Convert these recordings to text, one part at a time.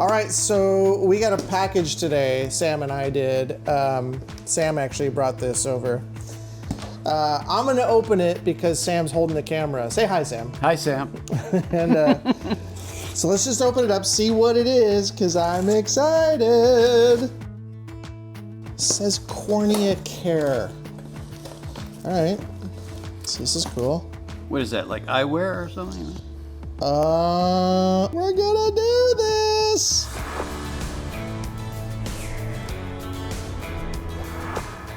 All right, so we got a package today. Sam and I did. Sam actually brought this over. I'm gonna open it because Sam's holding the camera. Say hi, Sam. Hi, Sam. And so let's just open it up, see what it is, because I'm excited. It says CORNEACARE. All right, so this is cool. What is that, like eyewear or something? We're gonna do this.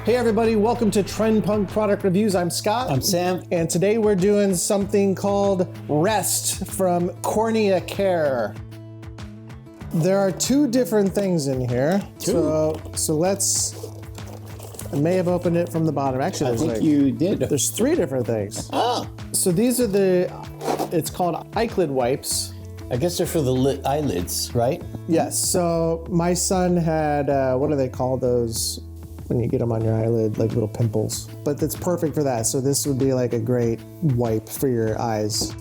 Hey everybody, welcome to TrendPunk Product Reviews. I'm Scott. I'm Sam. And today we're doing something called Rest from CORNEACARE. There are two different things in here. So let's, I may have opened it from the bottom. Actually, I think you did. There's three different things. Oh, So these are it's called eyelid wipes. I guess they're for the eyelids, right? Yes, so my son had, what do they call those when you get them on your eyelid, like little pimples? But it's perfect for that, so this would be like a great wipe for your eyes.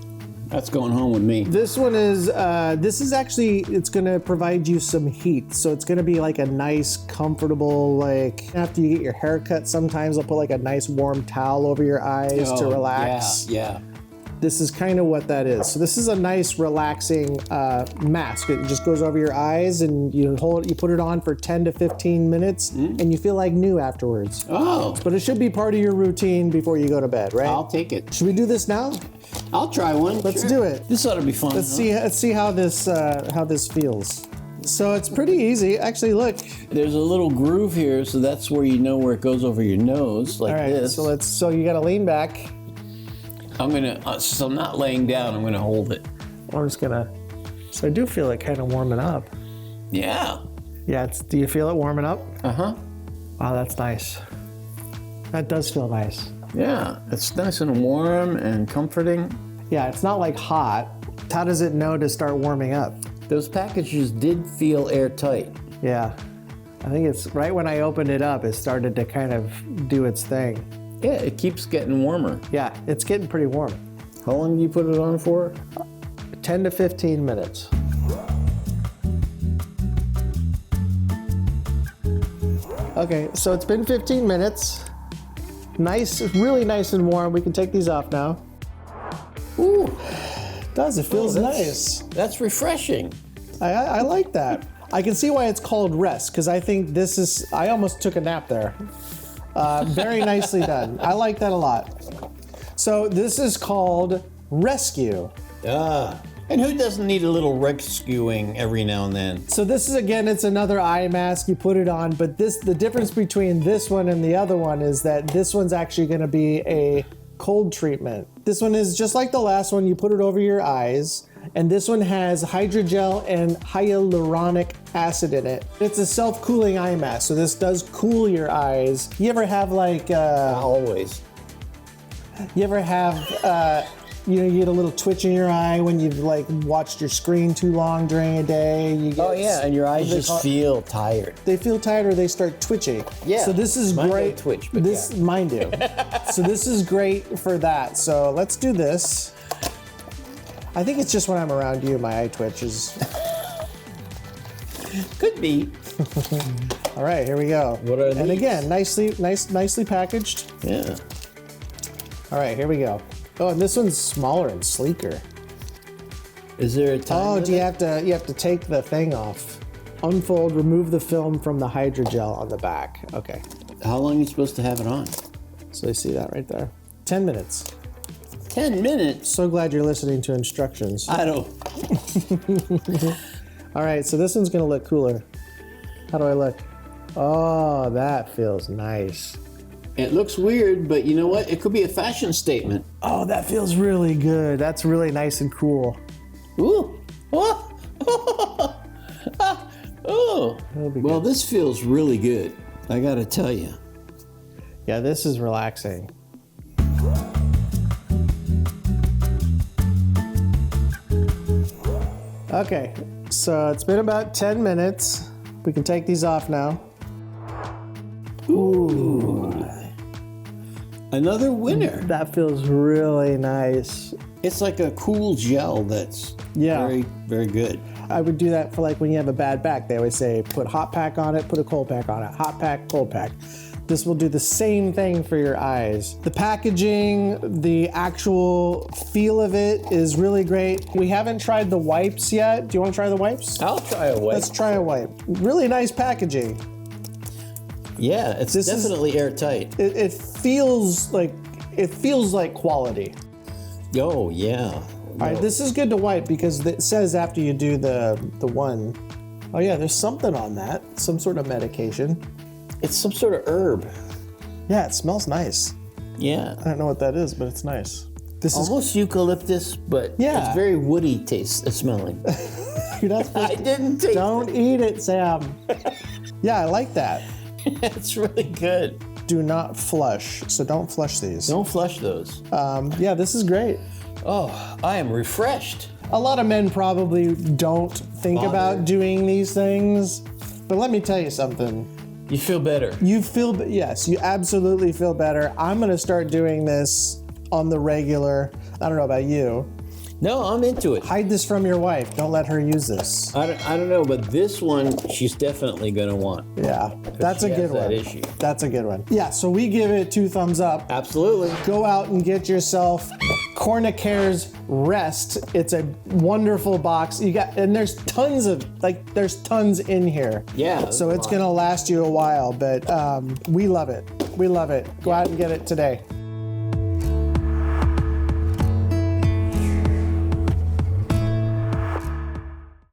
That's going home with me. This one is, actually, it's gonna provide you some heat. So it's gonna be like a nice, comfortable, like after you get your hair cut, sometimes they'll put like a nice warm towel over your eyes to relax. Yeah. This is kind of what that is. So this is a nice, relaxing mask. It just goes over your eyes, and you put it on for 10 to 15 minutes, and you feel like new afterwards. Oh, But it should be part of your routine before you go to bed, right? I'll take it. Should we do this now? I'll try one. Let's sure. do it. This ought to be fun. Let's see how this feels. So it's pretty easy. Actually, look. There's a little groove here, so that's where you know where it goes over your nose, like All right. this. So you got to lean back. I'm gonna. So I'm not laying down. I'm gonna hold it. I'm just gonna. So I do feel it kind of warming up. Yeah. Yeah. Do you feel it warming up? Uh-huh. Wow, that's nice. That does feel nice. Yeah. It's nice and warm and comforting. Yeah, it's not like hot. How does it know to start warming up? Those packages did feel airtight. Yeah. I think it's right when I opened it up, it started to kind of do its thing. Yeah, it keeps getting warmer. Yeah, it's getting pretty warm. How long do you put it on for? 10 to 15 minutes. Okay, so it's been 15 minutes. Nice, really nice and warm. We can take these off now. Ooh, It does, it feels that's- nice. That's refreshing. I like that. I can see why it's called Rest, because I think I almost took a nap there. Very nicely done. I like that a lot. So this is called Rescue. And who doesn't need a little rescuing every now and then? So this is, again, it's another eye mask. You put it on, but the difference between this one and the other one is that this one's actually gonna be a cold treatment. This one is just like the last one. You put it over your eyes, and this one has hydrogel and hyaluronic acid in it. It's a self-cooling eye mask, so this does cool your eyes. You ever have like, Always. you ever have, you get a little twitch in your eye when you've like watched your screen too long during a day? Oh yeah, and your eyes just feel tired. They feel tired or they start twitching. Yeah. So this is Mine great. don't twitch, but Mine do. So this is great for that. So let's do this. I think it's just when I'm around you, my eye twitches. Could be. All right, here we go. What are And these? again, nicely packaged. Yeah. All right, here we go. Oh, and this one's smaller and sleeker. Is there a time? Oh, limit? do you have to take the thing off? Unfold, remove the film from the hydrogel on the back. Okay. How long are you supposed to have it on? So you see that right there. 10 minutes. 10 minutes. So glad you're listening to instructions. I don't. All right, so this one's gonna look cooler. How do I look? Oh, that feels nice. It looks weird, but you know what? It could be a fashion statement. Oh, that feels really good. That's really nice and cool. Ooh. Oh. Oh. That'll be Well, good. this feels really good. I gotta tell you. Yeah, this is relaxing. Okay, so it's been about 10 minutes. We can take these off now. Ooh. Another winner. That feels really nice. It's like a cool gel that's Yeah. very, very good. I would do that for like when you have a bad back. They always say put hot pack on it, put a cold pack on it. Hot pack, cold pack. This will do the same thing for your eyes. The packaging, the actual feel of it is really great. We haven't tried the wipes yet. Do you want to try the wipes? I'll try a wipe. Let's try a wipe. Really nice packaging. Yeah, it's definitely airtight. It feels like quality. Oh, yeah. All right, this is good to wipe because it says after you do the one. Oh yeah, there's something on that. Some sort of medication. It's some sort of herb. Yeah, it smells nice. Yeah. I don't know what that is, but it's nice. This Almost eucalyptus, but Yeah. it's very woody smelling. You're not supposed I didn't taste Don't eat it, Sam. Yeah, I like that. It's really good. Do not flush, so don't flush these. Don't flush those. Yeah, this is great. Oh, I am refreshed. A lot of men probably don't think Bother. about doing these things, but let me tell you something. You feel better. Yes, you absolutely feel better. I'm gonna start doing this on the regular. I don't know about you. No, I'm into it. Hide this from your wife. Don't let her use this. I don't know, but this one she's definitely gonna want. Yeah, that's a she good has that one. issue. That's a good one. Yeah, so we give it 2 thumbs up. Absolutely. Go out and get yourself CORNEACARE's Rest. It's a wonderful box. There's tons in here. Yeah. So it's gonna last you a while, but we love it. We love it. Go out and get it today.